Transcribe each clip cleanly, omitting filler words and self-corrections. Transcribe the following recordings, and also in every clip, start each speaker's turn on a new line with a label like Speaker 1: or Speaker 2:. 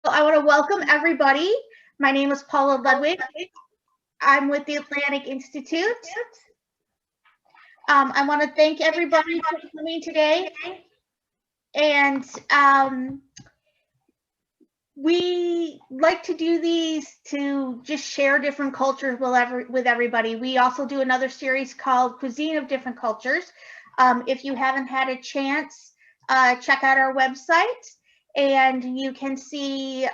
Speaker 1: I want to welcome everybody. My name is Paula Ludwig. I'm with the Atlantic Institute. I want to thank everybody for coming today. And we like to do these to just share different cultures with everybody. We also do another series called Cuisine of Different Cultures. If you haven't had a chance, check out our website and you can see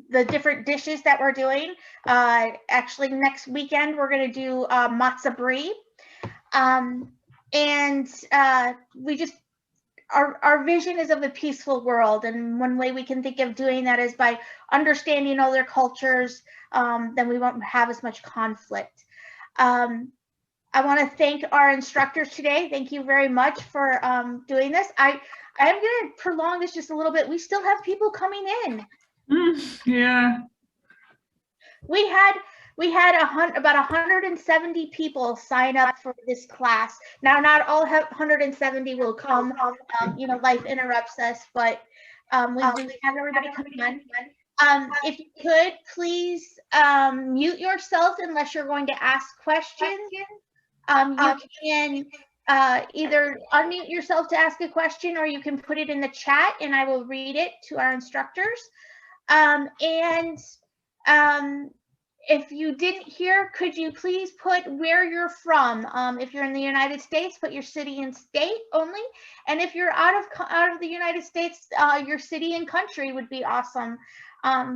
Speaker 1: the different dishes that we're doing. Actually, next weekend, we're going to do matzo brie. We just, our vision is of a peaceful world. And one way we can think of doing that is by understanding other cultures, then we won't have as much conflict. I want to thank our instructors today. Thank you very much for doing this. I am going to prolong this just a little bit. We still have people coming in.
Speaker 2: Yeah.
Speaker 1: We had about 170 people sign up for this class. Now, not all 170 will come. Life interrupts us, but we have everybody coming on. If you could, please mute yourself unless you're going to ask questions. You can either unmute yourself to ask a question, or you can put it in the chat, and I will read it to our instructors. If you didn't hear, could you please put where you're from? If you're in the United States, put your city and state only. And if you're out of the United States, your city and country would be awesome.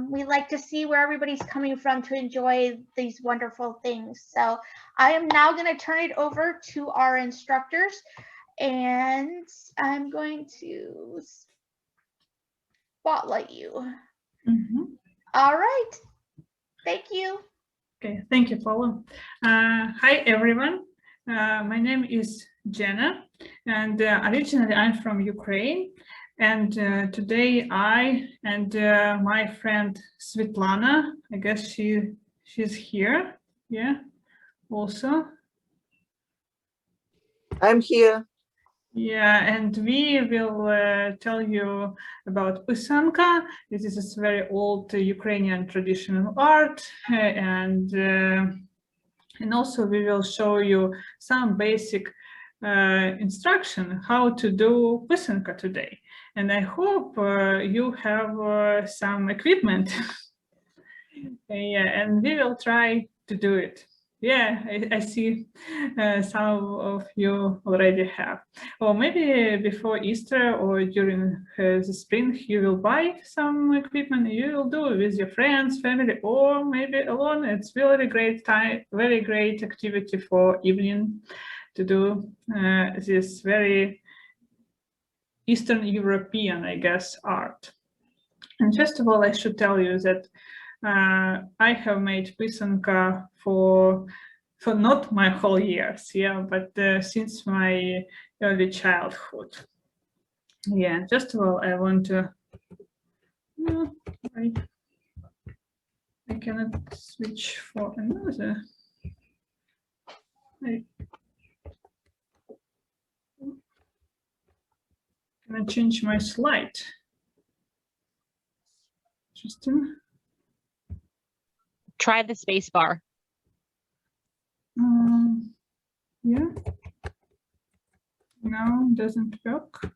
Speaker 1: We like to see where everybody's coming from to enjoy these wonderful things. So I am now going to turn it over to our instructors, and I'm going to spotlight you.
Speaker 2: Mm-hmm.
Speaker 1: All right. Thank you.
Speaker 2: Okay, thank you, Paula. Hi, everyone. My name is Jenna, and originally I'm from Ukraine. And today I and my friend Svetlana, I guess she's here, yeah, also.
Speaker 3: I'm here.
Speaker 2: Yeah, and we will tell you about Pysanka. This is a very old Ukrainian traditional art, and also we will show you some basic instruction how to do Pysanka today. And I hope you have some equipment. Yeah, and we will try to do it. Yeah, I see some of you already have. Or maybe before Easter or during the spring, you will buy some equipment. You will do it with your friends, family, or maybe alone. It's really great time, very great activity for evening to do this very Eastern European, I guess, art. And first of all, I should tell you that I have made Pysanka for not my whole years, yeah, but since my early childhood. Yeah, first of all, I want to. I cannot switch for another. Can I change my slide? Interesting.
Speaker 4: Try the space bar.
Speaker 2: Yeah. No, doesn't work.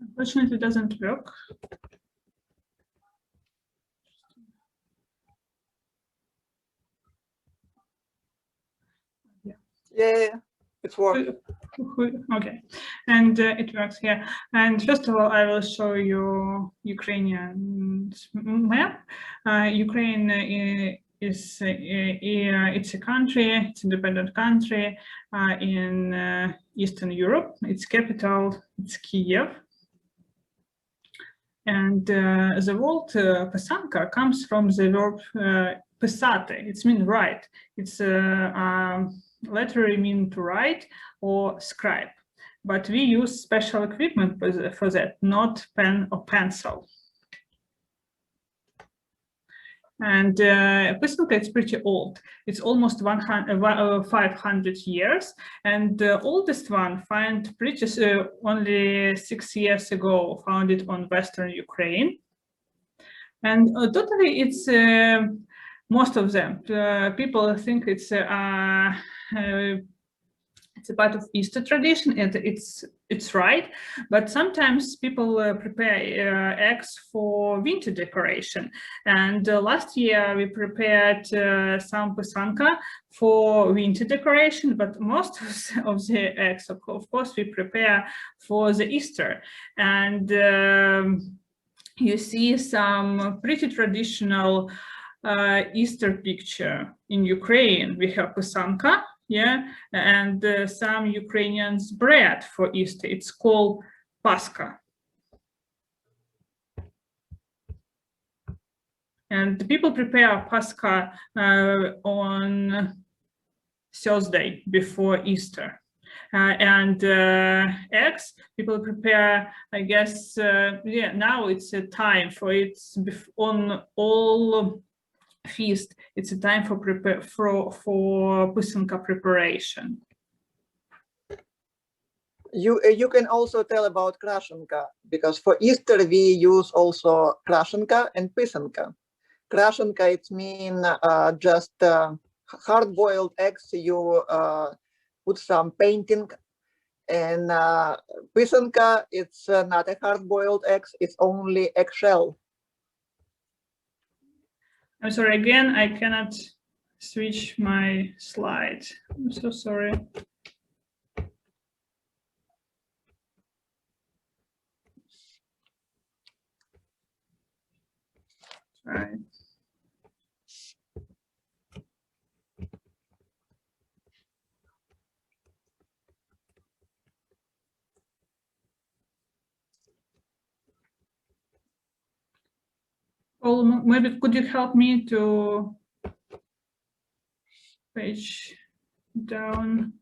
Speaker 2: Unfortunately, it doesn't work.
Speaker 3: Yeah, it's working.
Speaker 2: Okay, and it works here. And first of all, I will show you Ukrainian map. Ukraine is it's a country, it's an independent country in Eastern Europe. Its capital, it's Kiev. And the word Pysanka comes from the verb pisate. It means write. It's literally mean to write or scribe. But we use special equipment for that, not pen or pencil. And Pysanka, it's pretty old. It's almost 500 years. And the oldest one found only 6 years ago, founded on Western Ukraine. And totally, it's most of them. People think it's a part of Easter tradition, and it's right. But sometimes people prepare eggs for winter decoration. And last year we prepared some Pysanka for winter decoration, but most of the eggs, of course, we prepare for the Easter. And you see some pretty traditional Easter picture in Ukraine. We have Pysanka, yeah, and some Ukrainians bread for Easter. It's called Paska. And the people prepare Paska on Thursday before Easter. And eggs, people prepare, I guess, yeah, now it's a time for on all feast. It's a time for Pysanka preparation.
Speaker 3: You can also tell about Krashenka, because for Easter we use also Krashenka and Pysanka. Krashenka, it means just hard-boiled eggs. You put some painting, and Pysanka, it's not a hard-boiled eggs, it's only eggshell.
Speaker 2: I'm sorry, again, I cannot switch my slide. I'm so sorry. Right. Well, maybe could you help me to page down?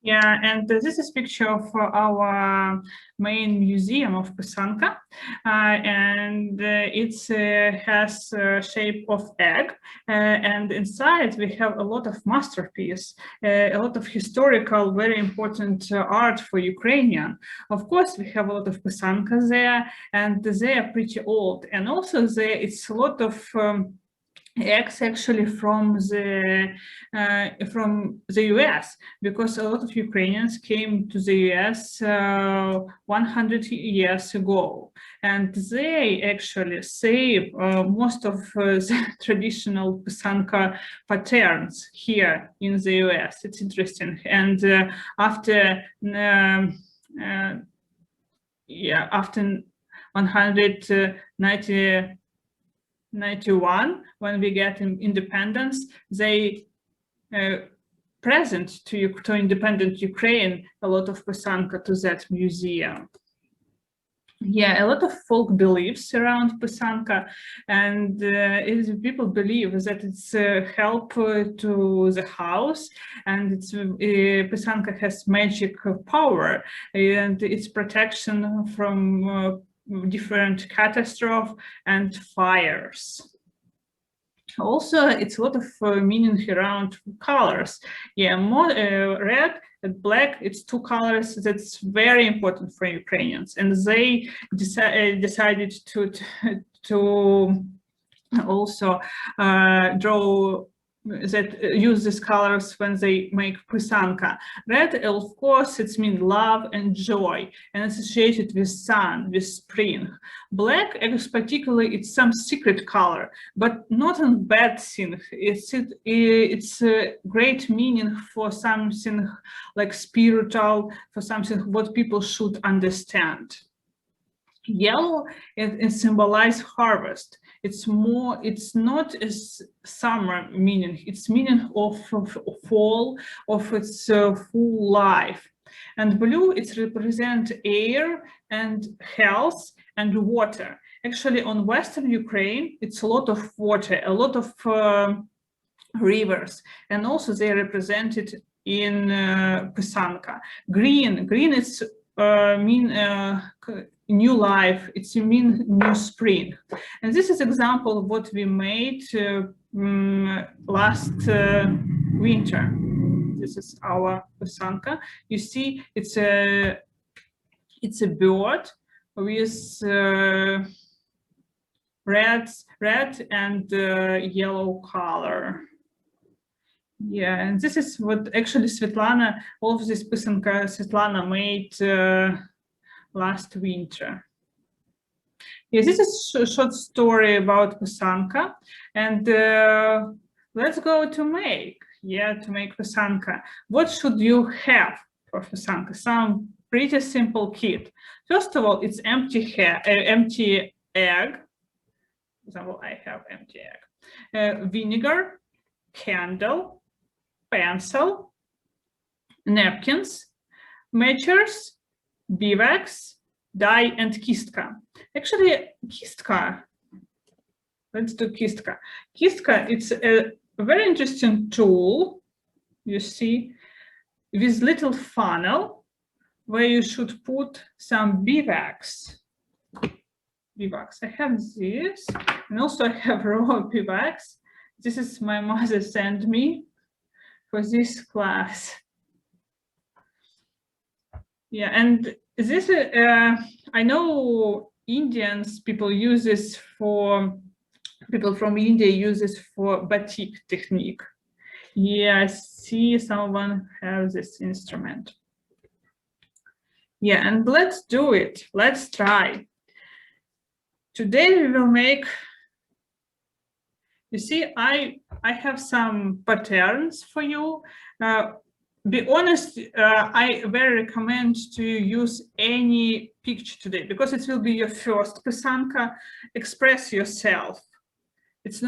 Speaker 2: Yeah, and this is a picture of our main museum of Pysanka, and it has a shape of egg, and inside we have a lot of masterpiece, a lot of historical, very important art for Ukrainian. Of course, we have a lot of Pysanka there, and they are pretty old, and also it's a lot of eggs actually from the US, because a lot of Ukrainians came to the US 100 years ago, and they actually save most of the traditional Pysanka patterns here in the US. It's interesting. And after 191, when we get independence, they present to independent Ukraine a lot of Pysanka to that museum. Yeah, a lot of folk beliefs around Pysanka, and people believe that it's help to the house, and it's Pysanka has magic power, and it's protection from different catastrophes and fires. Also, it's a lot of meaning around colors. Yeah, more red and black, it's two colors that's very important for Ukrainians, and they decided to also draw use these colors when they make Pysanka. Red, of course, it means love and joy, and associated with sun, with spring. Black, particularly, it's some secret color, but not a bad thing. It's a great meaning for something like spiritual, for something what people should understand. Yellow, it symbolizes harvest. It's not as summer meaning, it's meaning of fall, of its full life. And blue, it represents air and health and water. Actually, on Western Ukraine, it's a lot of water, a lot of rivers, and also they are represented in Pysanka. Green is mean new life. It's mean new spring. And this is example of what we made last winter. This is our Pysanka. You see, it's a bird with red and yellow color. Yeah, and this is what actually Svetlana, all of this Pysanka Svetlana made last winter. Yeah, this is a short story about Pysanka, and let's go to make. Yeah, to make Pysanka. What should you have for Pysanka? Some pretty simple kit. First of all, it's empty egg. For example, I have empty egg. Vinegar, candle, pencil, napkins, matchers, beeswax, dye, and kistka. Actually, kistka. Let's do kistka. Kistka, it's a very interesting tool, you see, with little funnel where you should put some beeswax. I have this, and also I have raw beeswax. This is my mother sent me for this class. Yeah, and this I know Indians people use this for. People from India use this for batik technique. Yeah, I see someone has this instrument. Yeah, and let's do it. Let's try. Today we will make, you see, I have some patterns for you. Be honest, I very recommend to use any picture today because it will be your first Pysanka. Express yourself. It's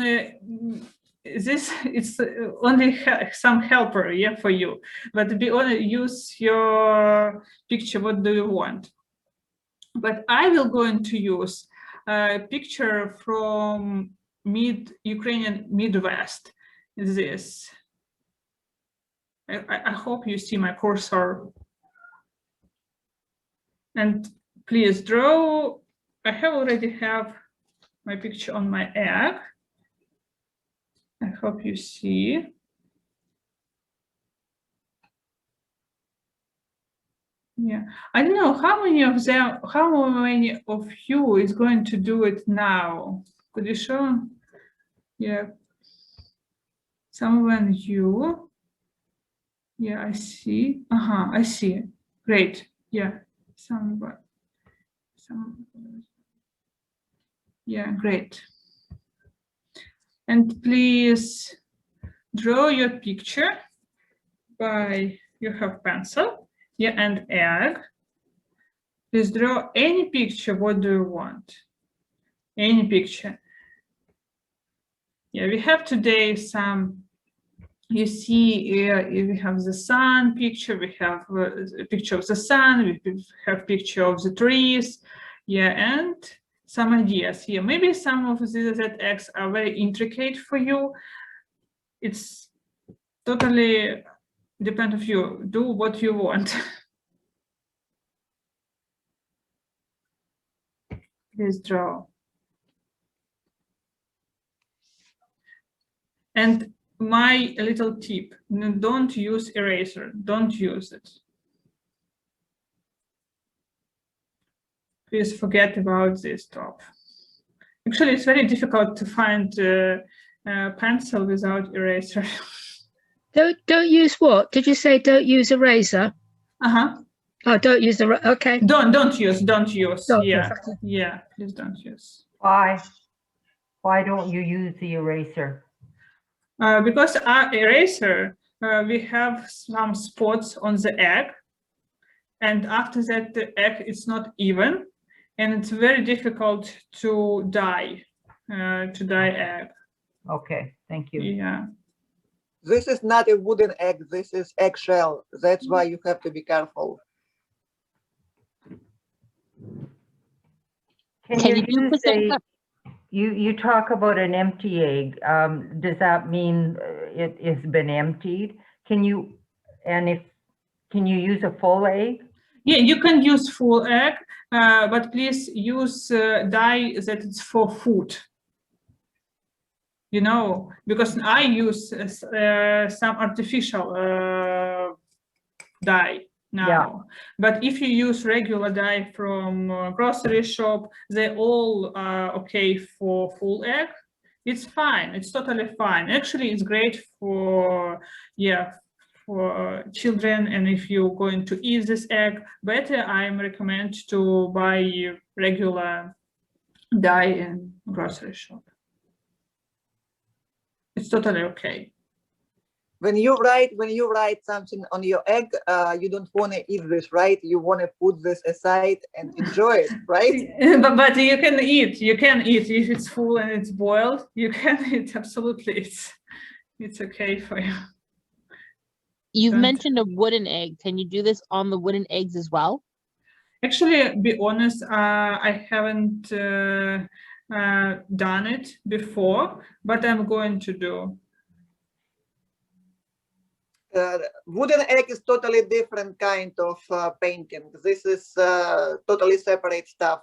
Speaker 2: it's only some helper, yeah, for you. But be honest, use your picture. What do you want? But I will going to use a picture from Ukrainian Midwest. This. I hope you see my cursor. And please draw. I already have my picture on my egg. I hope you see. Yeah, I don't know how many of them, how many of you is going to do it now? Could you show? Yeah, someone you. Yeah, I see. I see. Great. Yeah, someone. Yeah, great. And please draw your picture by, you have pencil, yeah, and egg. Please draw any picture. What do you want? Any picture. Yeah, we have today some, you see, we have the sun picture, we have a picture of the sun, we have picture of the trees, yeah, and some ideas here. Maybe some of these eggs are very intricate for you. It's totally depend of you. Do what you want. Please draw. And my little tip, don't use eraser. Don't use it. Please forget about this top. Actually, it's very difficult to find pencil without eraser.
Speaker 4: Don't use what? Did you say don't use eraser? Oh, don't use the, okay.
Speaker 2: Don't use.
Speaker 4: Don't
Speaker 2: yeah,
Speaker 4: use, okay.
Speaker 2: Yeah, please don't use.
Speaker 5: Why don't you use the eraser?
Speaker 2: Because our eraser, we have some spots on the egg, and after that the egg is not even, and it's very difficult to dye egg.
Speaker 5: Okay, thank you.
Speaker 2: Yeah.
Speaker 3: This is not a wooden egg, this is eggshell. That's why you have to be careful.
Speaker 5: You talk about an empty egg. Does that mean it has been emptied? Can you use a full egg?
Speaker 2: Yeah, you can use full egg, but please use dye that it's for food. You know, because I use some artificial dye now.
Speaker 5: Yeah.
Speaker 2: But if you use regular dye from grocery shop, they all are okay for full egg. It's fine. It's totally fine. Actually, it's great for, yeah, for children. And if you're going to eat this egg, better I recommend to buy regular dye in grocery shop. It's totally okay.
Speaker 3: When you write something on your egg, you don't want to eat this, right? You want to put this aside and enjoy it, right?
Speaker 2: But you can eat. You can eat if it's full and it's boiled. You can eat. Absolutely, it's okay for you.
Speaker 6: You've mentioned a wooden egg. Can you do this on the wooden eggs as well?
Speaker 2: Actually, be honest, I haven't done it before, but I'm going to do.
Speaker 3: Wooden egg is totally different kind of painting. This is totally separate stuff.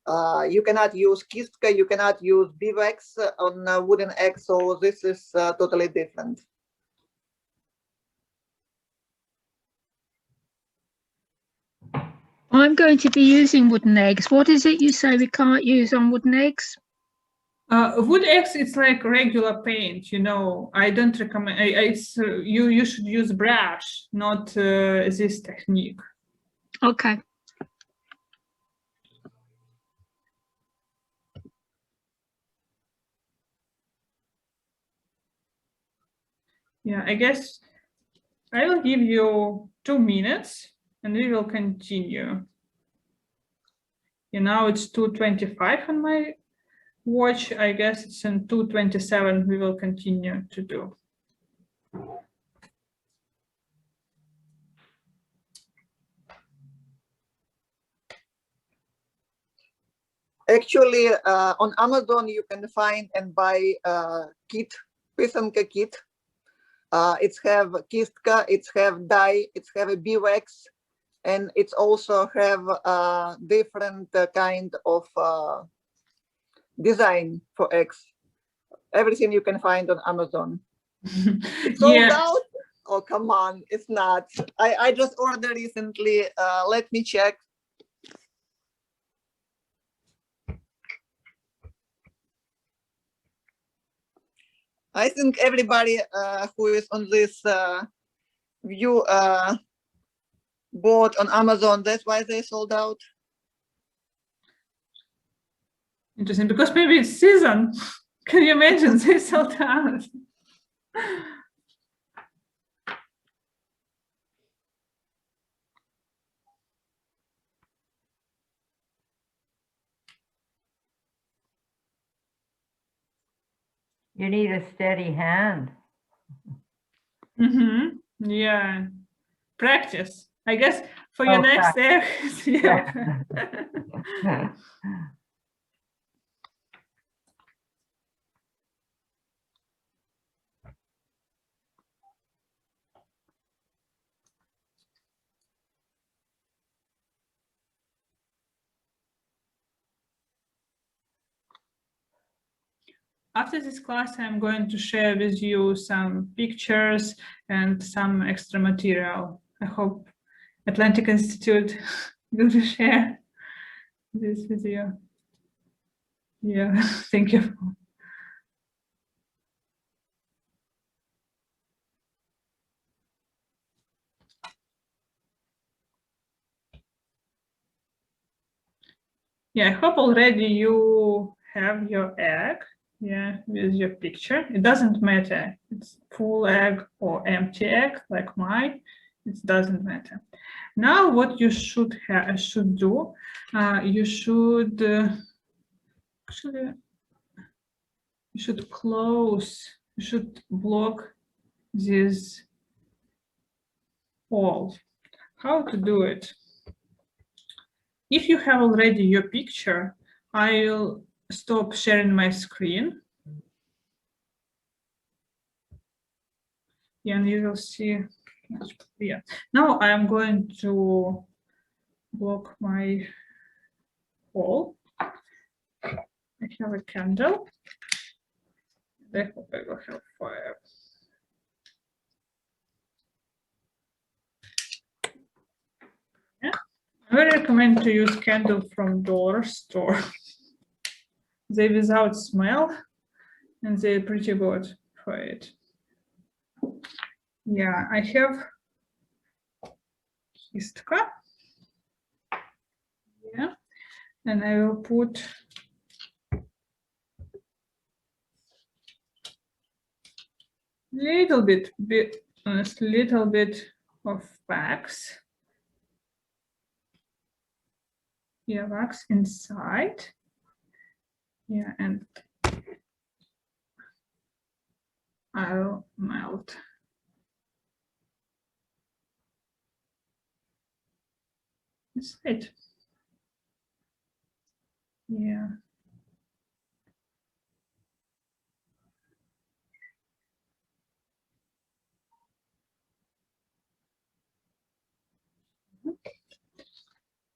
Speaker 3: You cannot use kistka, you cannot use beeswax on wooden egg, so this is totally different.
Speaker 4: I'm going to be using wooden eggs. What is it you say we can't use on wooden eggs?
Speaker 2: Wood eggs, it's like regular paint, you know. I don't recommend. It's you should use brush, not this technique.
Speaker 4: Okay.
Speaker 2: Yeah, I guess I will give you 2 minutes and we will continue. You know, it's 2:25 on my watch. I guess it's in 2:27 we will continue to do.
Speaker 3: Actually, on Amazon, you can find and buy kit, Pysanka kit. It's have kistka, it's have dye, it's have a beeswax, and it's also have different kind of design for eggs. Everything you can find on Amazon. It's sold out? Oh, come on, it's not. I just ordered recently. Let me check. I think everybody who is on this view bought on Amazon. That's why they sold out.
Speaker 2: Interesting, because maybe it's season. Can you imagine they sold out?
Speaker 5: You need a steady hand.
Speaker 2: Mm-hmm. Yeah. Practice. I guess for your next egg. Yeah. After this class, I'm going to share with you some pictures and some extra material. I hope Atlantic Institute will share this with you. Yeah, thank you. Yeah, I hope already you have your egg. Yeah, with your picture. It doesn't matter. It's full egg or empty egg like mine. It doesn't matter. Now, what you should do, you should actually you should close. You should block this hole. How to do it? If you have already your picture, I'll stop sharing my screen. And you will see, yeah. Now I'm going to block my hole. I have a candle. I hope I will have fire. Yeah. I would recommend to use candle from dollar store. They without smell and they're pretty good for it. Yeah, I have kistka. Yeah, and I will put little bit of wax. Yeah, wax inside. Yeah, and I'll melt. That's it. Yeah.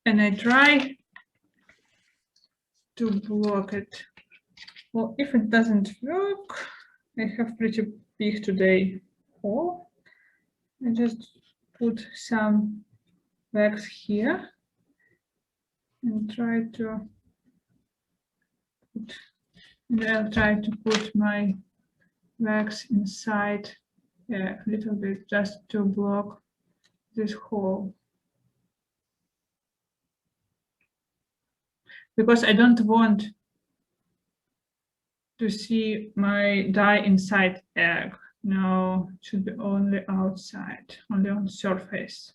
Speaker 2: And I try to block it. Well, if it doesn't work, I have pretty big today hole. I just put some wax here and try to put, and I'll try to put my wax inside a little bit just to block this hole. Because I don't want to see my dye inside egg. No, it should be only outside, only on surface.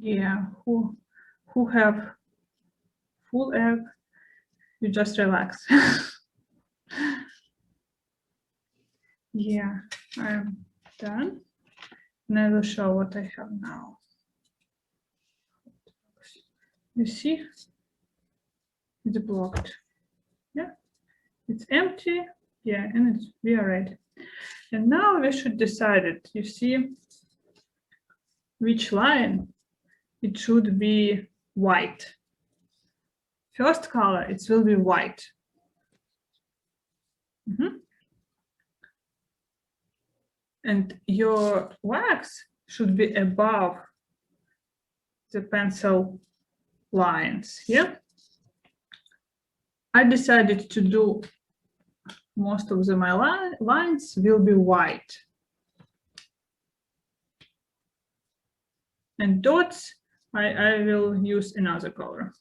Speaker 2: Yeah, who have full egg, you just relax. Yeah, I'm done. And I will show what I have now. You see, it's blocked. Yeah, it's empty. Yeah, and we are ready. And now we should decide it. You see which line it should be white. First color, it will be white. And your wax should be above the pencil lines. Yeah. I decided to do most of my lines will be white. And dots, I will use another color.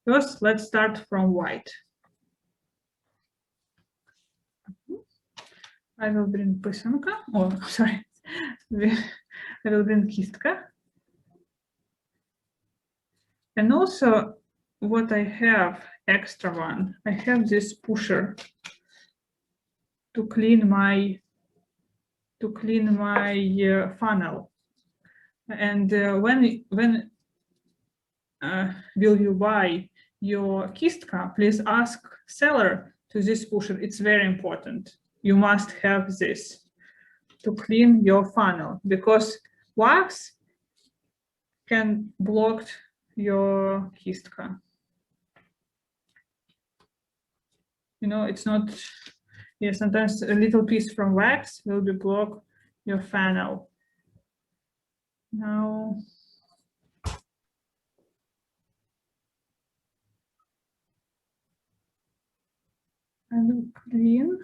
Speaker 2: First, let's start from white. I will bring Pysanka. Oh, sorry. I will bring kistka. And also, what I have extra one, I have this pusher to clean my funnel. And when will you buy your kistka, please ask seller to this pusher. It's very important. You must have this to clean your funnel because wax can block your kistka. You know, it's not, yeah, sometimes a little piece from wax will be block your funnel. Now, I will clean.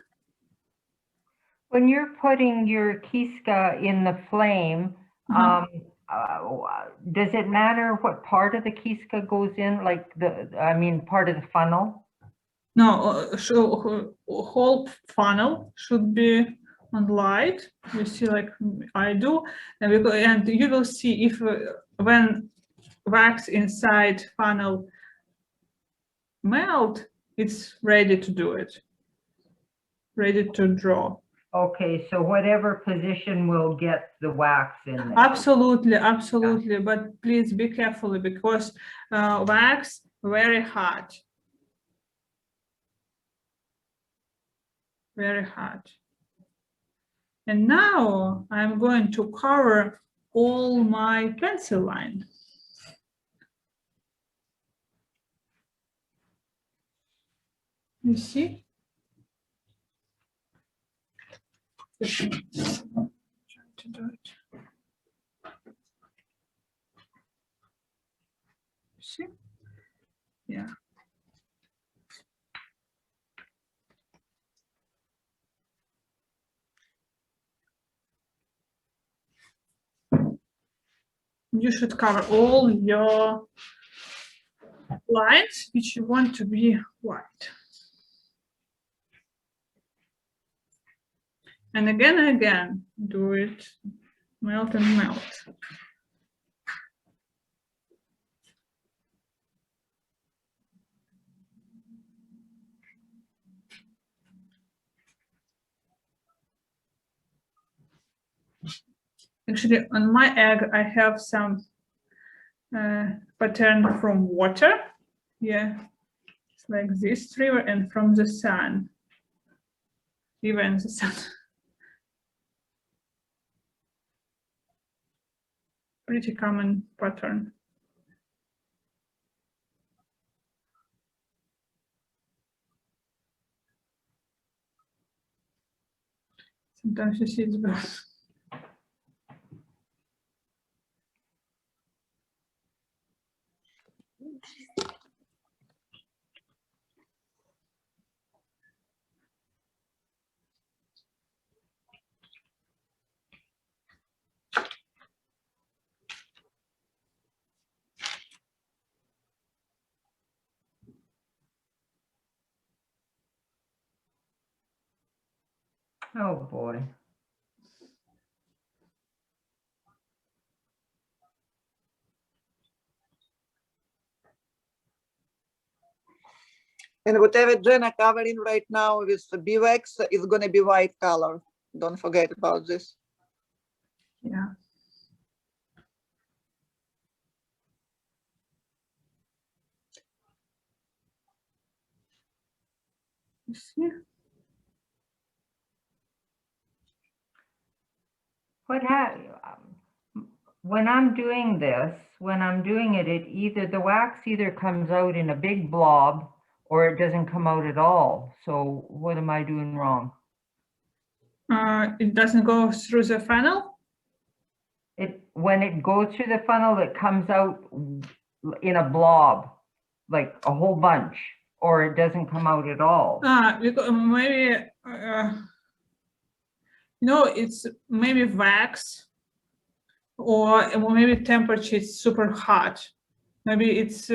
Speaker 5: When you're putting your kiska in the flame, does it matter what part of the kiska goes in? Like part of the funnel?
Speaker 2: No, whole funnel should be on light. You see, like I do, and you will see if when wax inside funnel melt, it's ready to do it, ready to draw.
Speaker 5: Okay, so whatever position will get the wax in there.
Speaker 2: Absolutely, absolutely, but please be careful because wax very hot. Very hot. And now I'm going to cover all my pencil line. You see? Try to do it. See? Yeah. You should cover all your lines which you want to be white. And again, do it, melt and melt. Actually, on my egg, I have some pattern from water. Yeah, it's like this river, and from the sun. Even the sun. Pretty common pattern. Sometimes you see it's bad.
Speaker 5: Oh boy.
Speaker 3: And whatever Jenna covering right now with the beeswax is going to be white color. Don't forget about this.
Speaker 2: Yeah. You see?
Speaker 5: When I'm doing this, when I'm doing it, the wax either comes out in a big blob or it doesn't come out at all. So what am I doing wrong?
Speaker 2: It doesn't go through the funnel?
Speaker 5: When it goes through the funnel, it comes out in a blob, like a whole bunch, or it doesn't come out at all.
Speaker 2: Because maybe, it's maybe wax, or maybe temperature is super hot. Maybe it's,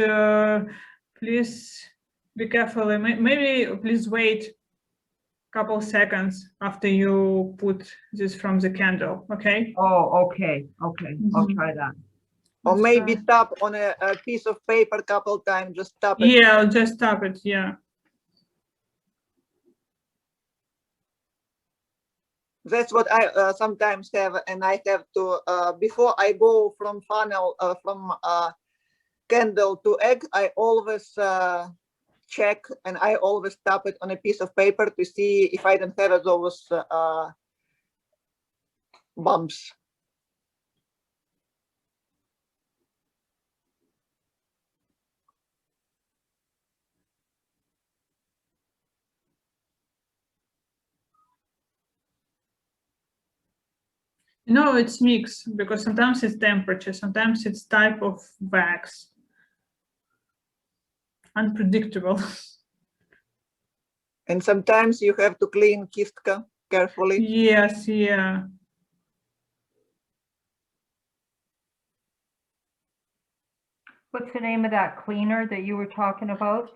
Speaker 2: please be careful. Maybe please wait couple seconds after you put this from the candle, okay?
Speaker 5: Oh, okay. I'll try that.
Speaker 3: Or maybe tap on a piece of paper a couple times, just tap it.
Speaker 2: Yeah, just tap it, yeah.
Speaker 3: That's what I sometimes have, and I have to, before I go from funnel, from candle to egg, I always check, and I always tap it on a piece of paper to see if I don't have those bumps.
Speaker 2: No, it's mixed because sometimes it's temperature, sometimes it's type of wax. Unpredictable.
Speaker 3: And sometimes you have to clean kistka carefully.
Speaker 2: Yes, yeah.
Speaker 5: What's the name of that cleaner that you were talking about?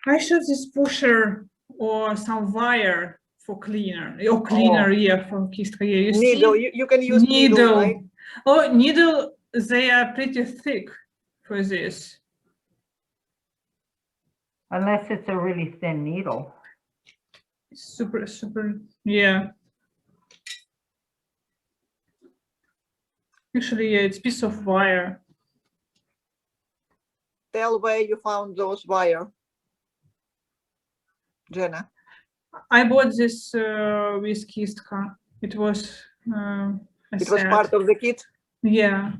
Speaker 2: I should this pusher or some wire for cleaner. Or cleaner, yeah, for kistka. Yeah, you
Speaker 3: Needle,
Speaker 2: see?
Speaker 3: you can use needle, right?
Speaker 2: Oh, needle, they are pretty thick for this.
Speaker 5: Unless it's a really thin needle.
Speaker 2: Super, yeah. Actually, yeah, it's piece of wire.
Speaker 3: Tell where you found those wire, Jenna.
Speaker 2: I bought this with kistka. It was
Speaker 3: It was part of the kit?
Speaker 2: Yeah.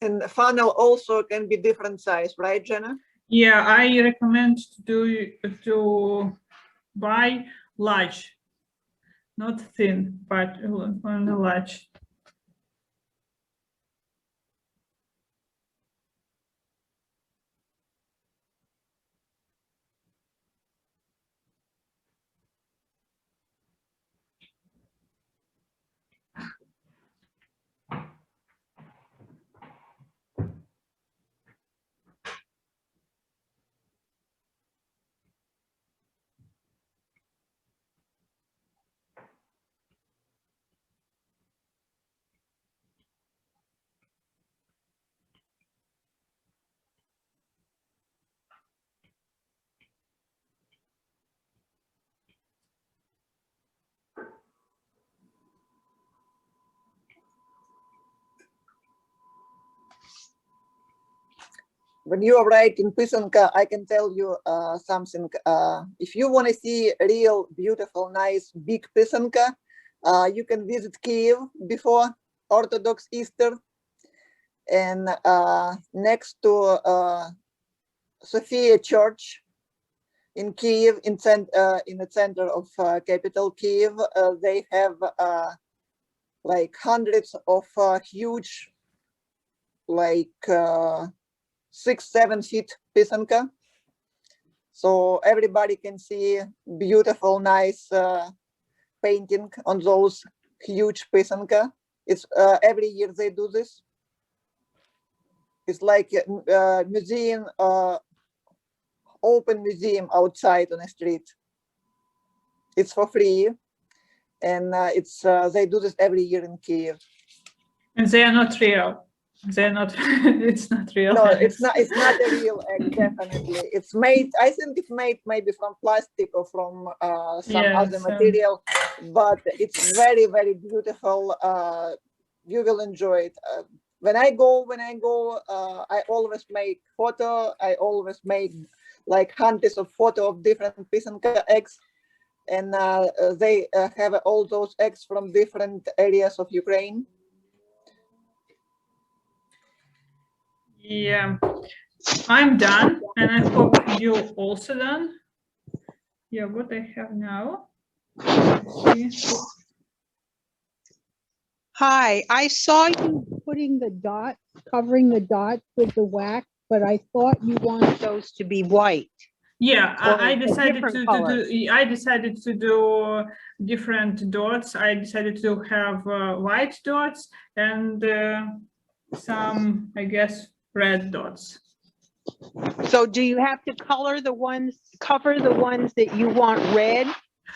Speaker 3: And the funnel also can be different size, right, Jenna?
Speaker 2: Yeah, I recommend to buy large, not thin, but on the large.
Speaker 3: When you arrive in Pysanka, I can tell you something. If you want to see real, beautiful, nice, big Pysanka, you can visit Kiev before Orthodox Easter. And next to Sophia Church in Kiev, in the center of capital Kiev, they have like hundreds of huge, like 6-7 feet Pysanka. So everybody can see beautiful, nice painting on those huge Pysanka. It's every year they do this. It's like a museum, open museum outside on the street. It's for free, and it's they do this every year in Kiev.
Speaker 2: And they are not real. They're not. It's not real.
Speaker 3: No,
Speaker 2: eggs.
Speaker 3: it's not a real egg. Definitely, it's made. I think it's made maybe from plastic or from some other material, but it's very, very beautiful. You will enjoy it. When I go, I always make photo. I always make like hundreds of photo of different Pysanka eggs, and they have all those eggs from different areas of Ukraine.
Speaker 2: Yeah, I'm done, and I hope you also done. Yeah, what I have now.
Speaker 7: Hi, I saw you putting the dots, covering the dots with the wax, but I thought you wanted those to be white.
Speaker 2: Yeah, I decided to do different dots. I decided to have white dots and some, I guess, red dots.
Speaker 7: So do you have to cover the ones that you want red?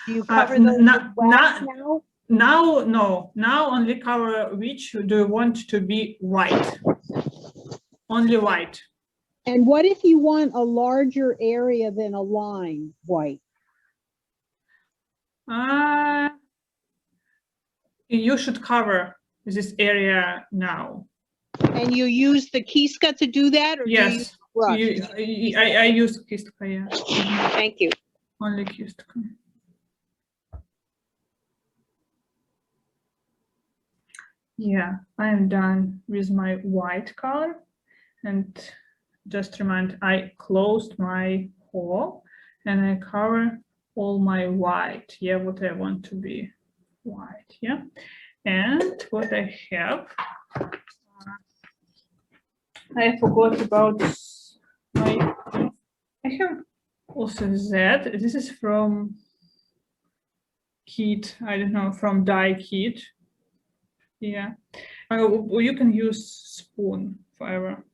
Speaker 7: Do you cover those with wax now?
Speaker 2: Now, no. Now only cover which do you want to be white. Only white.
Speaker 7: And what if you want a larger area than a line white?
Speaker 2: You should cover this area now.
Speaker 7: And you use the Kiska to do that, or do you use
Speaker 2: Yes,
Speaker 7: brush?
Speaker 2: I use Pysanka, yeah.
Speaker 7: Thank you.
Speaker 2: Only Pysanka. Yeah, I am done with my white color, and just remind, I closed my hole and I cover all my white, yeah, what I want to be white, yeah. And what I have, I forgot about my, I have also that, this is from kit, I don't know, from dye kit. Yeah, you can use spoon forever.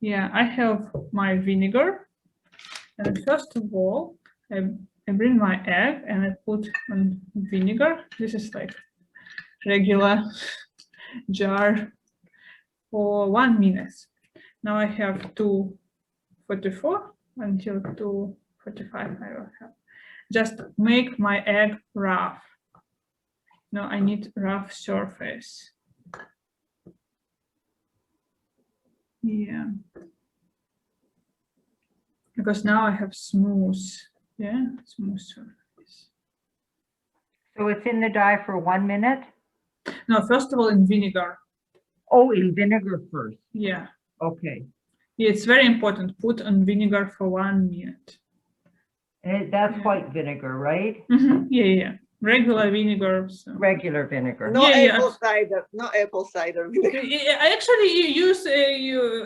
Speaker 2: Yeah, I have my vinegar, and first of all, I bring my egg and I put on vinegar. This is like regular jar for 1 minute. Now I have 244 until 245. I will have. Just make my egg rough. No, I need rough surface. Yeah. Because now I have smooth, yeah, smooth surface.
Speaker 5: So it's in the dye for 1 minute?
Speaker 2: No, first of all, in vinegar.
Speaker 5: Oh, in vinegar first.
Speaker 2: Yeah.
Speaker 5: Okay.
Speaker 2: Yeah, it's very important. Put on vinegar for 1 minute.
Speaker 5: And that's white vinegar, right?
Speaker 2: Mm-hmm. Yeah. Regular vinegar. So.
Speaker 5: Regular vinegar.
Speaker 3: No
Speaker 2: Yeah,
Speaker 3: apple cider. No apple cider.
Speaker 2: Yeah, actually, you use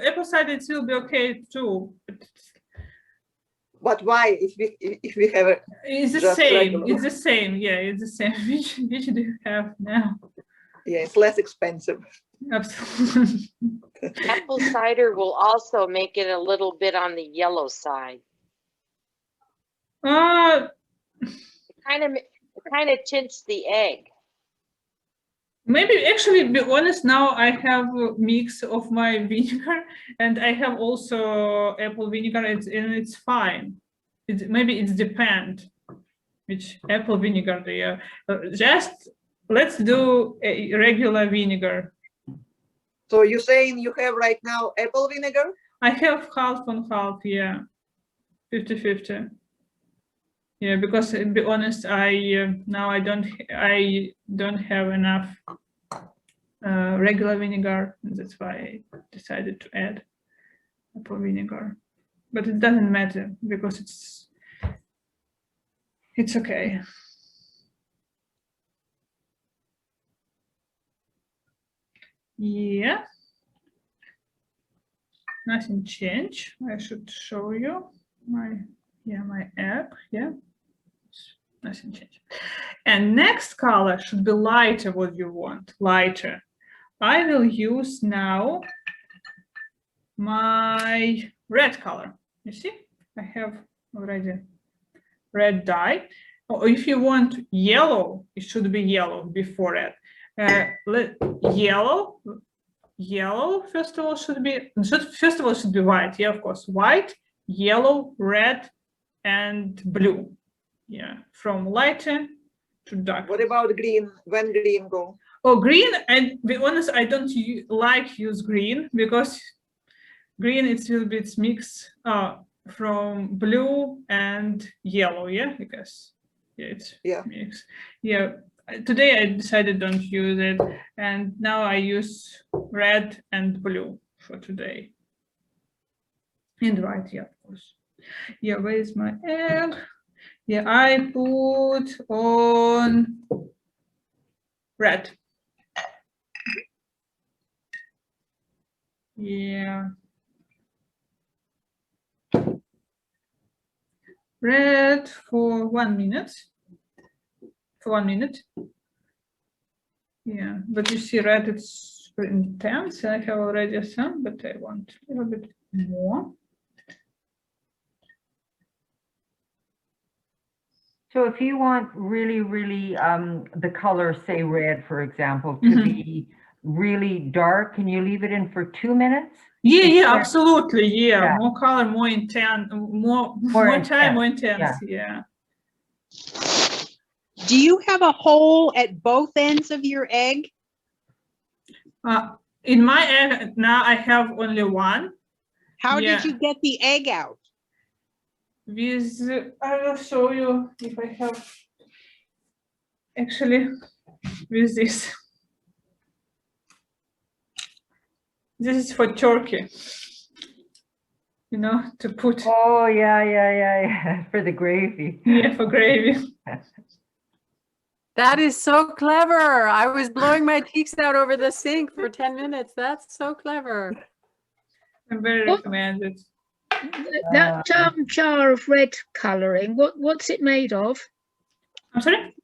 Speaker 2: apple cider. It will be okay too.
Speaker 3: But why? If we have a,
Speaker 2: it's the
Speaker 3: just
Speaker 2: same.
Speaker 3: regular.
Speaker 2: It's the same. Yeah, it's the same. Which do you have now?
Speaker 3: Yeah, it's less expensive.
Speaker 2: Absolutely.
Speaker 8: Apple cider will also make it a little bit on the yellow side. It kind of tints the egg.
Speaker 2: Maybe actually, to be honest, now I have a mix of my vinegar and I have also apple vinegar, and it's fine. Maybe it depends which apple vinegar they are. Just let's do a regular vinegar.
Speaker 3: So you're saying you have right now apple vinegar?
Speaker 2: I have half and half, yeah, 50-50. Yeah, because to be honest, now I don't have enough regular vinegar, and that's why I decided to add apple vinegar. But it doesn't matter because it's okay. Yeah, nothing changed. I should show you my egg. Yeah. Nothing changed. And next color should be lighter, what you want, lighter. I will use now my red color. You see, I have already red dye. Or if you want yellow, it should be yellow before red. Yellow, first of all, should be white. Yeah, of course, white, yellow, red, and blue. Yeah, from lighter to dark.
Speaker 3: What about green? When green go?
Speaker 2: Oh, green, and to be honest, I don't use green because green it will be mixed from blue and yellow. Yeah, because it's mixed. Yeah, today I decided don't use it, and now I use red and blue for today. And white, yeah, of course. Yeah, where is my egg? Yeah, I put on red. Yeah. Red for 1 minute. For 1 minute. Yeah, but you see red, it's intense. I have already some, but I want a little bit more.
Speaker 5: So if you want really, really the color, say red, for example, to be really dark, can you leave it in for 2 minutes?
Speaker 2: Yeah, absolutely. Yeah, more color, more intense, more time, more intense. Yeah.
Speaker 7: Do you have a hole at both ends of your egg?
Speaker 2: In my egg now, I have only one.
Speaker 7: How did you get the egg out?
Speaker 2: With I will show you if I have. Actually, with this. This is for turkey. You know, to put.
Speaker 5: Oh, yeah. For the gravy.
Speaker 2: Yeah, for gravy.
Speaker 9: That is so clever. I was blowing my cheeks out over the sink for 10 minutes. That's so clever.
Speaker 2: I'm very recommended.
Speaker 4: That jar of red colouring, what's it made of?
Speaker 2: I'm sorry?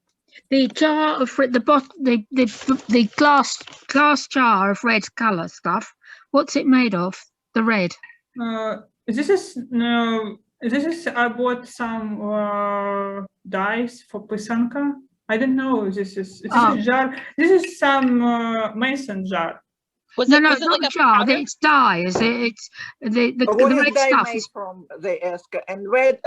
Speaker 4: The jar of the glass jar of red colour stuff. What's it made of? The red.
Speaker 2: This is I bought some dyes for Pysanka. I don't know. This is a jar. This is some mason jar.
Speaker 6: Was
Speaker 4: no,
Speaker 6: it
Speaker 4: it's not
Speaker 6: like
Speaker 4: a jar.
Speaker 6: powder?
Speaker 4: It's dye. Is it? It's the
Speaker 3: what is
Speaker 4: red
Speaker 3: dye
Speaker 4: stuff.
Speaker 3: made from? They ask. And red.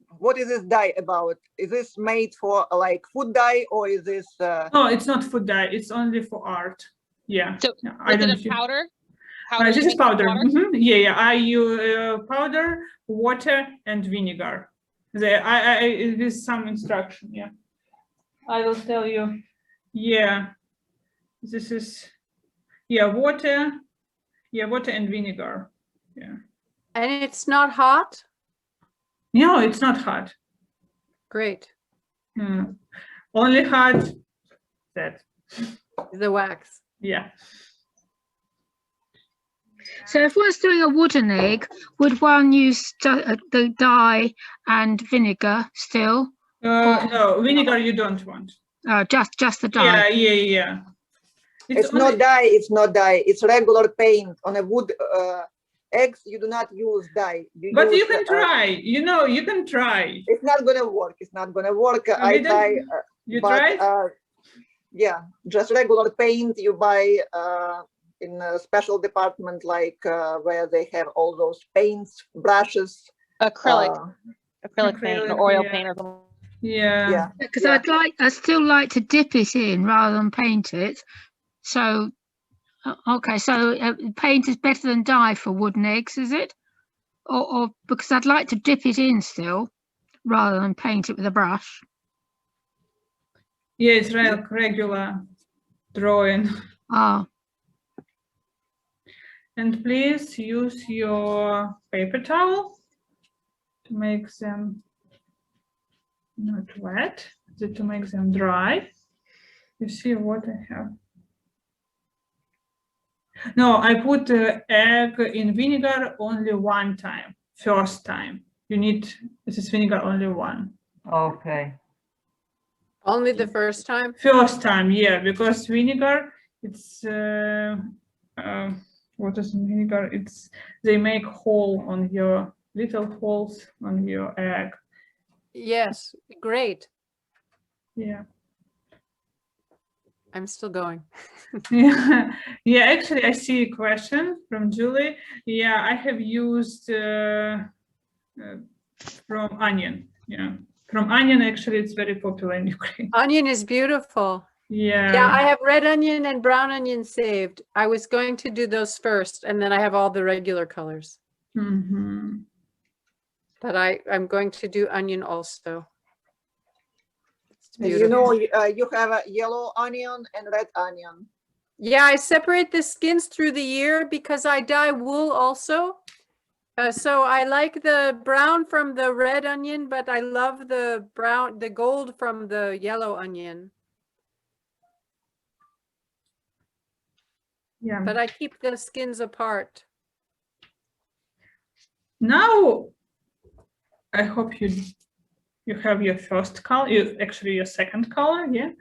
Speaker 3: What is this dye about? Is this made for like food dye or is this?
Speaker 2: No, it's not food dye. It's only for art. Yeah.
Speaker 6: So
Speaker 2: I don't
Speaker 6: it a powder?
Speaker 2: This is powder. Yeah. I use powder, water, and vinegar. With some instruction. Yeah. I will tell you. Yeah. This is. Yeah, water. Yeah, water and vinegar. Yeah.
Speaker 9: And it's not hot?
Speaker 2: No, it's not hot.
Speaker 9: Great.
Speaker 2: Only hot that.
Speaker 9: The wax.
Speaker 2: Yeah.
Speaker 4: So if one's doing a wooden egg, would one use the dye and vinegar still?
Speaker 2: No, vinegar you don't want.
Speaker 4: Just the dye.
Speaker 2: Yeah.
Speaker 3: It's not dye. It's not dye. It's regular paint on a wood. Eggs, you do not use dye.
Speaker 2: But you can try. You know, you can try.
Speaker 3: It's not gonna work. It's not gonna work. I try.
Speaker 2: You tried?
Speaker 3: Yeah, just regular paint you buy in a special department like where they have all those paints, brushes.
Speaker 6: Acrylic paint or oil paint or something.
Speaker 2: Yeah.
Speaker 4: Because I still like to dip it in rather than paint it. So, okay, so paint is better than dye for wooden eggs, is it? Or because I'd like to dip it in still rather than paint it with a brush.
Speaker 2: Yeah, it's regular drawing. And please use your paper towel to make them not wet, to make them dry. You see what I have? No, I put egg in vinegar only one time, first time. You need, this is vinegar only one.
Speaker 5: Okay.
Speaker 9: Only the first time?
Speaker 2: First time, yeah, because vinegar, it's, what is vinegar? It's, they make hole on your, little holes on your egg.
Speaker 9: Yes, great.
Speaker 2: Yeah.
Speaker 9: I'm still going.
Speaker 2: Yeah, actually, I see a question from Julie. Yeah, I have used from onion. Yeah, from onion, actually, it's very popular in Ukraine.
Speaker 9: Onion is beautiful.
Speaker 2: Yeah.
Speaker 9: Yeah, I have red onion and brown onion saved. I was going to do those first, and then I have all the regular colors. But I'm going to do onion also.
Speaker 3: You know, you have a yellow onion and red onion.
Speaker 9: Yeah, I separate the skins through the year because I dye wool also. So I like the brown from the red onion, but I love the gold from the yellow onion.
Speaker 2: Yeah.
Speaker 9: But I keep the skins apart.
Speaker 2: Now, I hope you have your first color, actually your second color, yeah.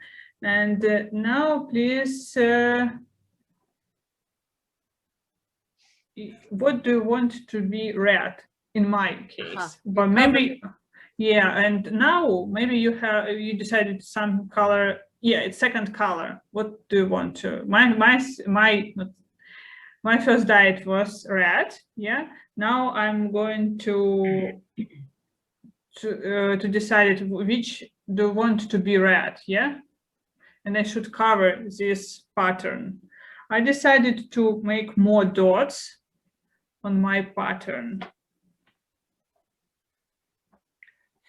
Speaker 2: And now, please, what do you want to be red? In my case, but maybe, Yeah, and now maybe you decided some color. Yeah, it's second color. What do you want to? My first diet was red. Yeah. Now I'm going to decide which do you want to be red. Yeah, and I should cover this pattern. I decided to make more dots on my pattern.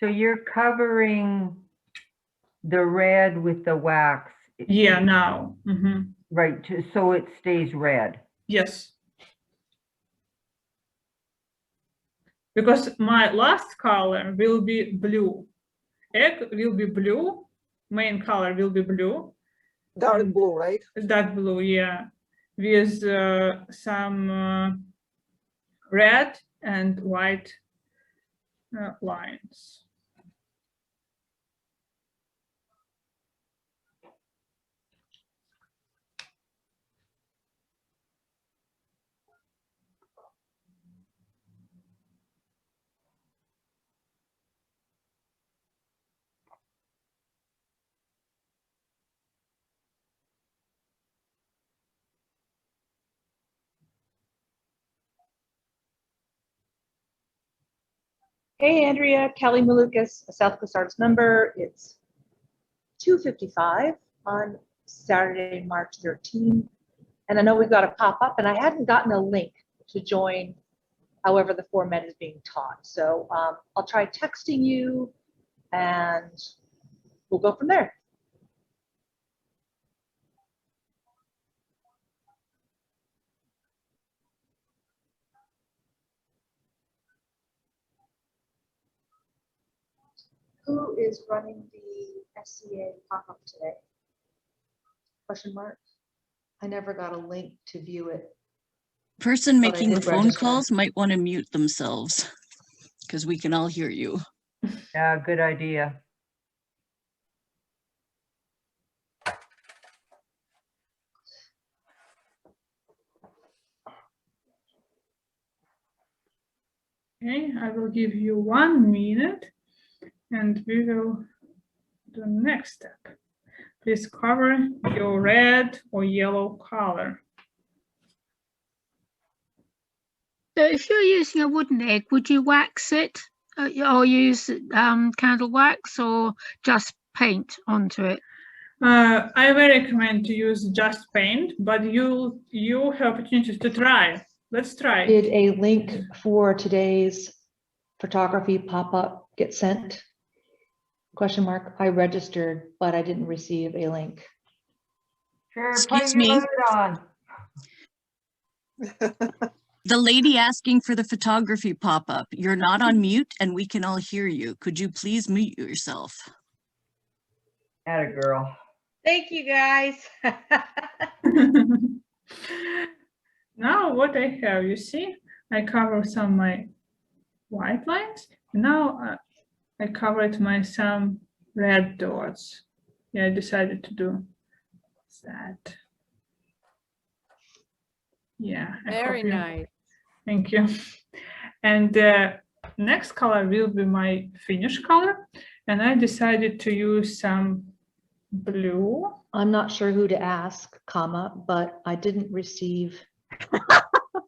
Speaker 5: So you're covering the red with the wax.
Speaker 2: Yeah, now.
Speaker 5: Right, so it stays red.
Speaker 2: Yes. Because my last color will be blue. Egg will be blue. Main color will be blue.
Speaker 3: Dark blue, right?
Speaker 2: Dark blue, yeah. With some red and white lines.
Speaker 10: Hey, Andrea, Kelly Malukas, a South Coast Arts member. It's 2:55 on Saturday, March 13. And I know we've got a pop-up, and I hadn't gotten a link to join however the format is being taught. So I'll try texting you, and we'll go from there. Who is running the SCA pop-up today? Question mark. I never got a link to view it.
Speaker 11: Person
Speaker 10: But I
Speaker 11: making the
Speaker 10: did
Speaker 11: phone
Speaker 10: register.
Speaker 11: calls might want to mute themselves because we can all hear you.
Speaker 5: Yeah, good idea.
Speaker 2: Okay, I will give you 1 minute and we will do the next step. Please cover your red or yellow color.
Speaker 4: So if you're using a wooden egg, would you wax it or use candle wax or just paint onto it?
Speaker 2: I will recommend to use just paint, but you have opportunities to try. Let's try.
Speaker 10: Did a link for today's photography pop-up get sent? Question mark. I registered, but I didn't receive a link.
Speaker 5: Sure,
Speaker 11: Excuse
Speaker 5: put your
Speaker 11: me.
Speaker 5: mute on.
Speaker 11: The lady asking for the photography pop-up, you're not on mute and we can all hear you. Could you please mute yourself?
Speaker 5: Atta girl.
Speaker 1: Thank you, guys.
Speaker 2: Now what I have, you see, I cover some of my white lines. Now I covered some red dots. Yeah, I decided to do that. Yeah.
Speaker 9: Very nice.
Speaker 2: Thank you. And the next color will be my finish color. And I decided to use some blue.
Speaker 10: I'm not sure who to ask, comma, but I didn't receive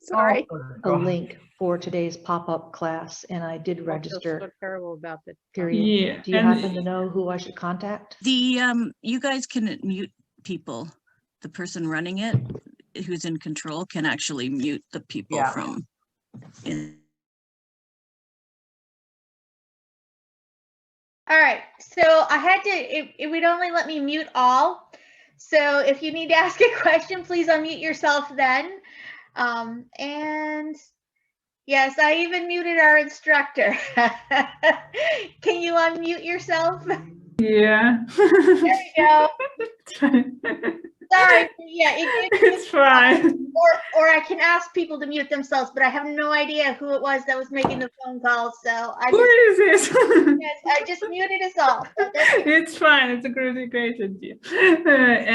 Speaker 9: Sorry.
Speaker 10: a link for today's pop-up class, and I did
Speaker 9: I feel
Speaker 10: register.
Speaker 9: so terrible about that.
Speaker 10: Period.
Speaker 2: Yeah.
Speaker 10: Do you
Speaker 2: and
Speaker 10: happen to know who I should contact?
Speaker 11: The you guys can mute people. The person running it, who's in control, can actually mute the people
Speaker 5: Yeah.
Speaker 11: from in.
Speaker 1: All right, so I had to, it would only let me mute all. So if you need to ask a question, please unmute yourself then. And yes, I even muted our instructor. Can you unmute yourself?
Speaker 2: Yeah.
Speaker 1: There you go. Sorry, yeah,
Speaker 2: It's fine.
Speaker 1: or I can ask people to mute themselves, but I have no idea who it was that was making the phone call. So I
Speaker 2: Who is this?
Speaker 1: yes, I just muted us all. So
Speaker 2: It's fine. It's a great idea.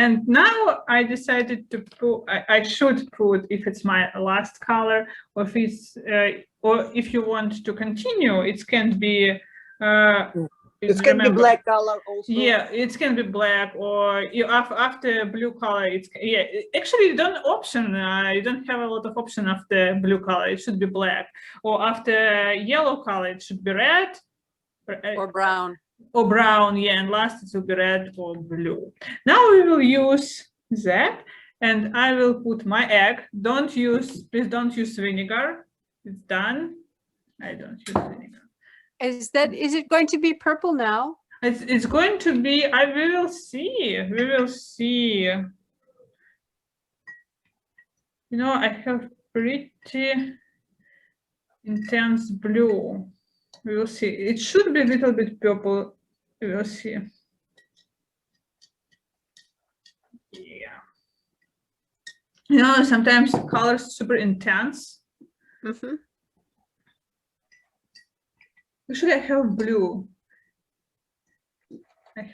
Speaker 2: And now I decided to put. I should put if it's my last color, or if it's or if you want to continue, it can be
Speaker 3: It can be
Speaker 2: remember-
Speaker 3: black color also.
Speaker 2: Yeah, it can be black, or you after blue color. It's yeah. Actually, you don't option. You don't have a lot of option after blue color. It should be black, or after yellow color, it should be red,
Speaker 9: Or brown.
Speaker 2: or brown. Yeah, and last it will be red or blue. Now we will use that, and I will put my egg. Please don't use vinegar. It's done. I don't use vinegar.
Speaker 9: Is it going to be purple now?
Speaker 2: It's going to be, we will see. We will see. You know, I have pretty intense blue. We will see. It should be a little bit purple. We will see. Yeah. You know, sometimes colors super intense.
Speaker 9: Mm-hmm.
Speaker 2: Actually, I have blue.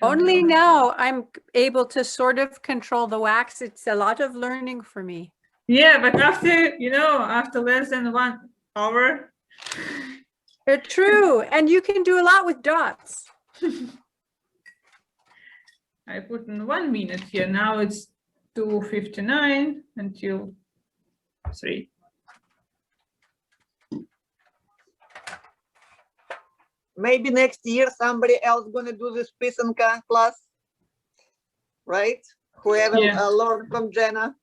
Speaker 9: Only now I'm able to sort of control the wax. It's a lot of learning for me.
Speaker 2: Yeah, but after less than 1 hour.
Speaker 9: They're true. And you can do a lot with dots.
Speaker 2: I put in 1 minute here. Now it's 2:59 until 3.
Speaker 3: Maybe next year somebody else gonna do this Pysanka class, right? Whoever learned from Jenna.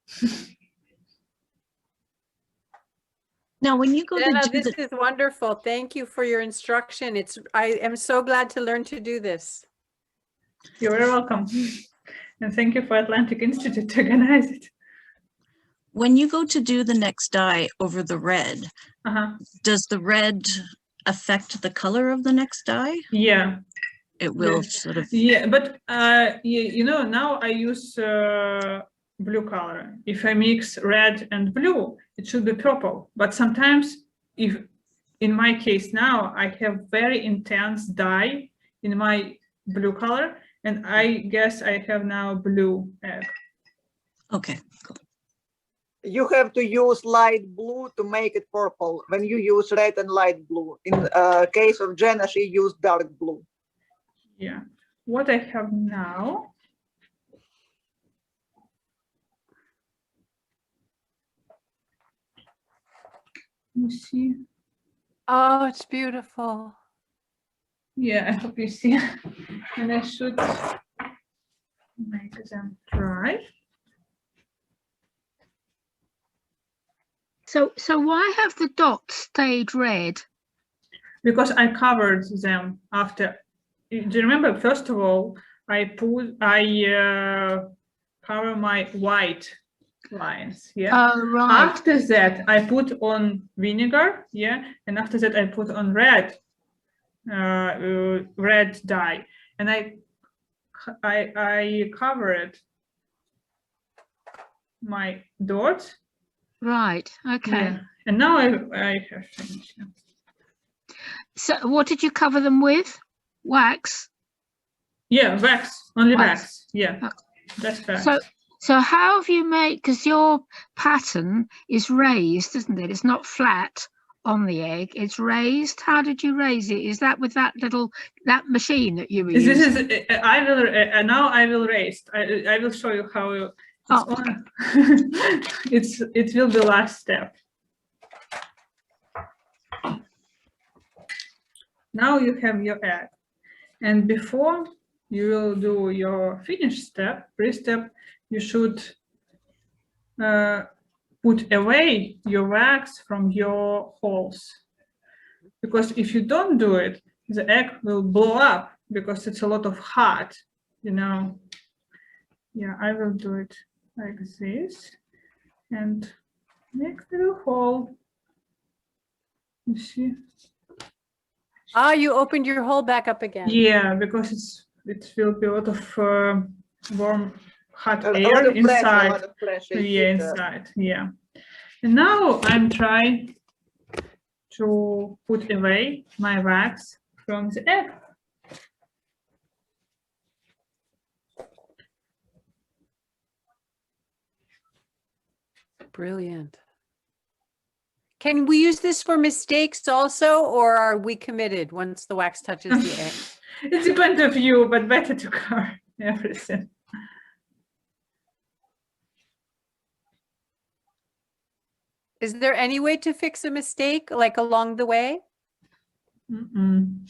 Speaker 11: Now, when you go
Speaker 9: Jenna,
Speaker 11: to do
Speaker 9: this is wonderful. Thank you for your instruction. I am so glad to learn to do this.
Speaker 2: You're very welcome. And thank you for Atlantic Institute to organize it.
Speaker 11: when you go to do the next dye over the red, does the red affect the color of the next dye?
Speaker 2: Yeah.
Speaker 11: It will sort of.
Speaker 2: Yeah, but now I use blue color. If I mix red and blue, it should be purple. But sometimes, if in my case now, I have very intense dye in my blue color, and I guess I have now blue egg.
Speaker 11: Okay, cool.
Speaker 3: You have to use light blue to make it purple. When you use red and light blue, in case of Jenna, she used dark blue.
Speaker 2: Yeah, what I have now. You see?
Speaker 9: Oh, it's beautiful.
Speaker 2: Yeah, I hope you see. And I should make them dry.
Speaker 4: So why have the dots stayed red?
Speaker 2: Because I covered them after. Do you remember? First of all, I cover my white lines. Yeah.
Speaker 4: Oh, right.
Speaker 2: After that, I put on vinegar. Yeah, and after that, I put on red dye, and I covered my dots.
Speaker 4: Right. Okay.
Speaker 2: Yeah. And now I have finished.
Speaker 4: So what did you cover them with? Wax?
Speaker 2: Yeah, wax. Only wax. Yeah, that's right.
Speaker 4: So how have you made, because your pattern is raised, isn't it? It's not flat on the egg, it's raised. How did you raise it? Is that with that machine that you were using?
Speaker 2: This is, now I will raise. I will show you how it's on. It will be last step. Now you have your egg. And before you will do your finish step, pre-step, you should put away your wax from your holes. Because if you don't do it, the egg will blow up because it's a lot of hot, Yeah, I will do it like this. And make a little hole. You see?
Speaker 9: Ah, you opened your hole back up again.
Speaker 2: Yeah, because it will be a lot of warm, hot
Speaker 3: A
Speaker 2: air
Speaker 3: lot of
Speaker 2: inside.
Speaker 3: a lot of pressure.
Speaker 2: Yeah, inside. Yeah. And now I'm trying to put away my wax from the egg.
Speaker 9: Brilliant. Can we use this for mistakes also, or are we committed once the wax touches the egg?
Speaker 2: It depends of you, but better to cover everything.
Speaker 9: Is there any way to fix a mistake, like along the way? Good.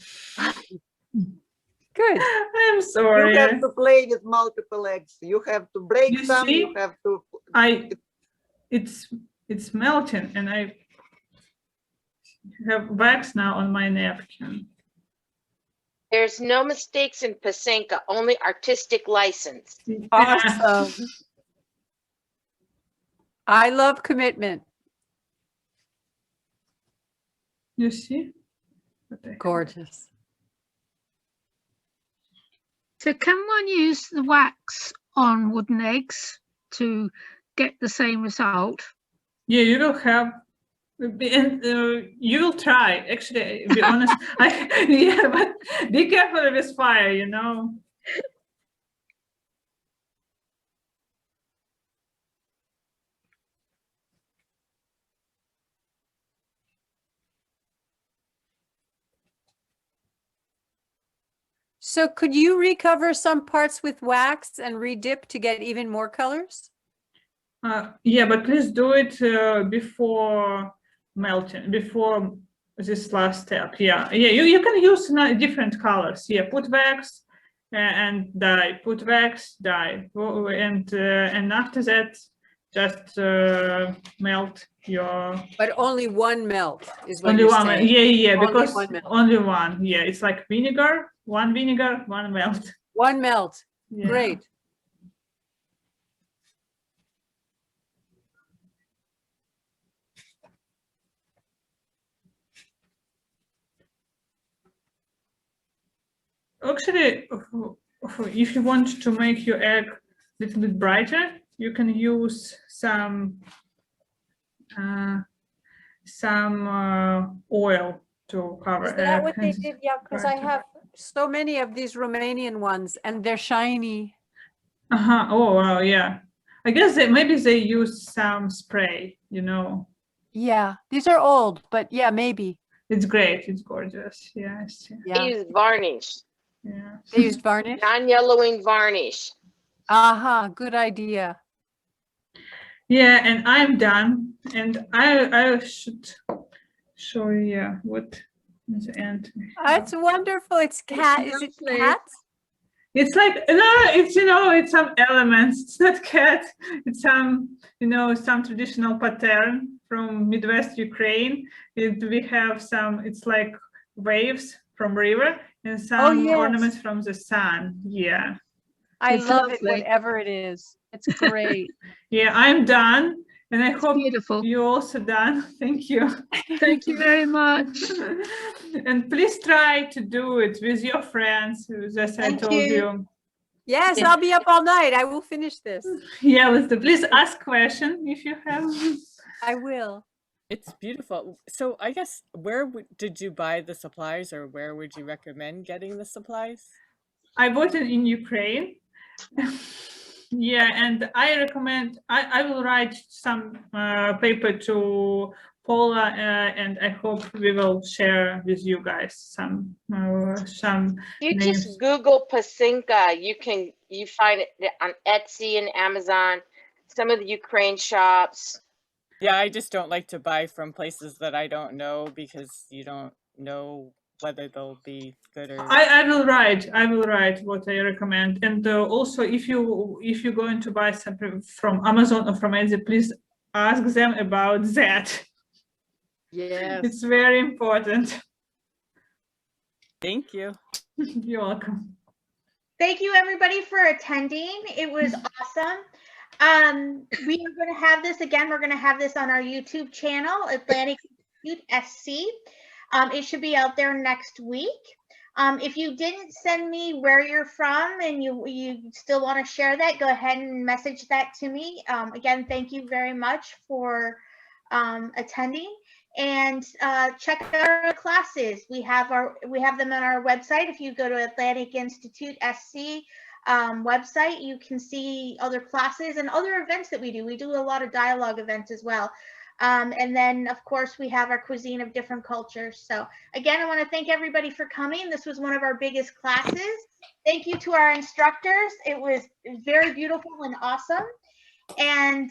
Speaker 2: I'm sorry.
Speaker 3: You have to play with multiple eggs. You have to break
Speaker 2: You
Speaker 3: some.
Speaker 2: see?
Speaker 3: You have to.
Speaker 2: It's melting, and I have wax now on my napkin.
Speaker 8: There's no mistakes in Pysanka, only artistic license.
Speaker 9: Awesome. I love commitment.
Speaker 2: You see?
Speaker 9: Gorgeous.
Speaker 4: So can one use the wax on wooden eggs to get the same result?
Speaker 2: Yeah, you will have, and you will try. Actually, be honest, yeah, but be careful with fire, you know.
Speaker 9: So could you recover some parts with wax and redip to get even more colors?
Speaker 2: Yeah, but please do it before melting, before this last step. Yeah, you can use different colors. Yeah, put wax and dye, put wax, dye, and after that, just melt your.
Speaker 9: But only one melt is what
Speaker 2: Only
Speaker 9: you're
Speaker 2: one,
Speaker 9: saying.
Speaker 2: yeah,
Speaker 9: Only
Speaker 2: because
Speaker 9: one melt.
Speaker 2: only one. Yeah, it's like vinegar, one melt.
Speaker 9: One melt.
Speaker 2: Yeah.
Speaker 9: Great.
Speaker 2: Actually, if you want to make your egg a little bit brighter, you can use some oil to cover.
Speaker 9: Is that what they
Speaker 2: and
Speaker 9: did? Yeah, because I
Speaker 2: brighter.
Speaker 9: have so many of these Romanian ones and they're shiny.
Speaker 2: Oh, wow, yeah. I guess maybe they use some spray, you know.
Speaker 9: Yeah, these are old, but yeah, maybe.
Speaker 2: It's great. It's gorgeous. Yes.
Speaker 9: Yeah.
Speaker 8: They use varnish,
Speaker 2: Yeah.
Speaker 9: They used varnish?
Speaker 8: non-yellowing varnish.
Speaker 9: Aha, good idea.
Speaker 2: Yeah, and I'm done. And I should show you, yeah, what is the end.
Speaker 9: It's wonderful. It's cat. Is it
Speaker 4: lovely.
Speaker 9: cats?
Speaker 2: It's like, no, it's, you know, it's some elements. It's not cat. It's some, you know, some traditional pattern from Midwest Ukraine. We have some, it's like waves from river and some
Speaker 9: yes.
Speaker 2: ornaments from the sun. Yeah.
Speaker 9: I
Speaker 4: It's
Speaker 9: love it,
Speaker 4: lovely.
Speaker 9: whatever it is. It's great.
Speaker 2: Yeah, I'm done. And I hope
Speaker 4: beautiful.
Speaker 2: you're also done. Thank you.
Speaker 4: Thank you very much.
Speaker 2: And please try to do it with your friends, as I
Speaker 10: Thank
Speaker 2: told
Speaker 10: you.
Speaker 2: you.
Speaker 9: Yes,
Speaker 2: Yeah.
Speaker 9: I'll be up all night. I will finish this.
Speaker 2: Yeah, Lisa, please ask question if you have.
Speaker 9: I will.
Speaker 12: It's beautiful. So I guess did you buy the supplies, or where would you recommend getting the supplies?
Speaker 2: I bought it in Ukraine. Yeah, and I recommend, I will write some paper to Paula, and I hope we will share with you guys some
Speaker 8: You
Speaker 2: names.
Speaker 8: just Google Pysanka. You find it on Etsy and Amazon, some of the Ukraine shops.
Speaker 12: Yeah, I just don't like to buy from places that I don't know, because you don't know whether they'll be good or.
Speaker 2: I will write what I recommend. And also, if you're going to buy something from Amazon or from Etsy, please ask them about that.
Speaker 9: Yes.
Speaker 2: It's very important.
Speaker 12: Thank you.
Speaker 2: You're welcome.
Speaker 1: Thank you everybody for attending. It was awesome. We are going to have this again. We're going to have this on our YouTube channel, Atlantic Institute SC. It should be out there next week. If you didn't send me where you're from and you still want to share that, go ahead and message that to me. Again, thank you very much for attending, and check out our classes. We have them on our website. If you go to Atlantic Institute SC website, you can see other classes and other events that we do. We do a lot of dialogue events as well. And then, of course, we have our cuisine of different cultures. So again, I want to thank everybody for coming. This was one of our biggest classes. Thank you to our instructors. It was very beautiful and awesome. And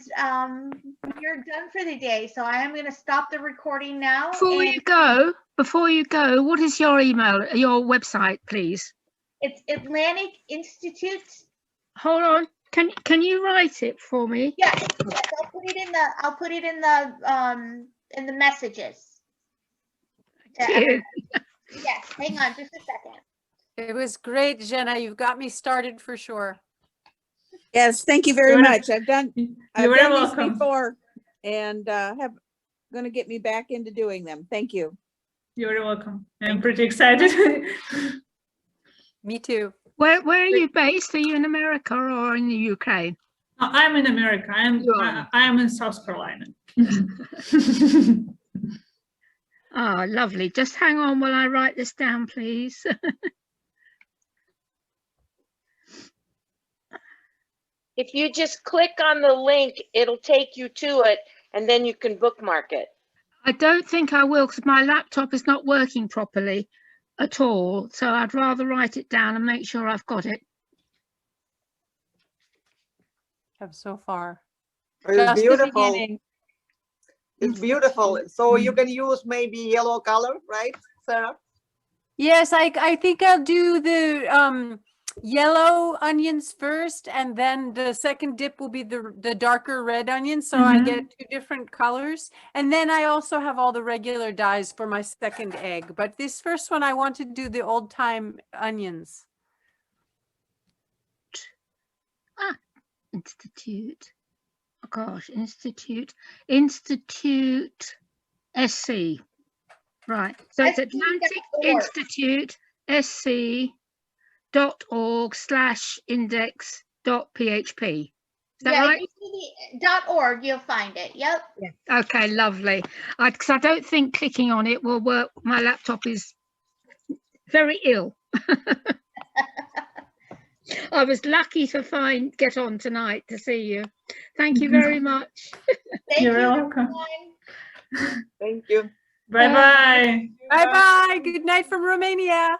Speaker 1: you're done for the day. So I am going to stop the recording now.
Speaker 4: Before you go, what is your email, your website, please?
Speaker 1: It's Atlantic Institute.
Speaker 4: Hold on. Can you write it for me?
Speaker 1: Yes, I'll put it in the messages. Yes, hang on just a second.
Speaker 9: It was great, Jenna. You've got me started for sure.
Speaker 13: Yes, thank you very much. I've done
Speaker 2: welcome.
Speaker 13: these before, and going to get me back into doing them. Thank you.
Speaker 2: You're welcome. I'm pretty excited.
Speaker 9: Me too.
Speaker 4: Where are you based? Are you in America or in the Ukraine?
Speaker 2: I'm in America. I am in South Carolina.
Speaker 4: Oh, lovely. Just hang on while I write this down, please.
Speaker 8: If you just click on the link, it'll take you to it, and then you can bookmark it.
Speaker 4: I don't think I will because my laptop is not working properly at all. So I'd rather write it down and make sure I've got it.
Speaker 9: Have so far.
Speaker 3: It's beautiful. It's beautiful. So you can use maybe yellow color, right, Sarah?
Speaker 9: Yes, I think I'll do the yellow onions first, and then the second dip will be the darker red onions, so I get two different colors. And then I also have all the regular dyes for my second egg, but this first one I want to do the old time onions.
Speaker 4: Institute. Oh gosh, Institute SC. Right. So it's Atlantic Institute SC.org/index.php. Is that right?
Speaker 1: .org, you'll find it. Yep.
Speaker 4: Yeah. Okay, lovely. Because I don't think clicking on it will work. My laptop is very ill. I was lucky to get on tonight to see you. Thank you very much.
Speaker 2: You're welcome.
Speaker 3: Thank you.
Speaker 2: Bye-bye.
Speaker 9: Bye-bye. Good night from Romania.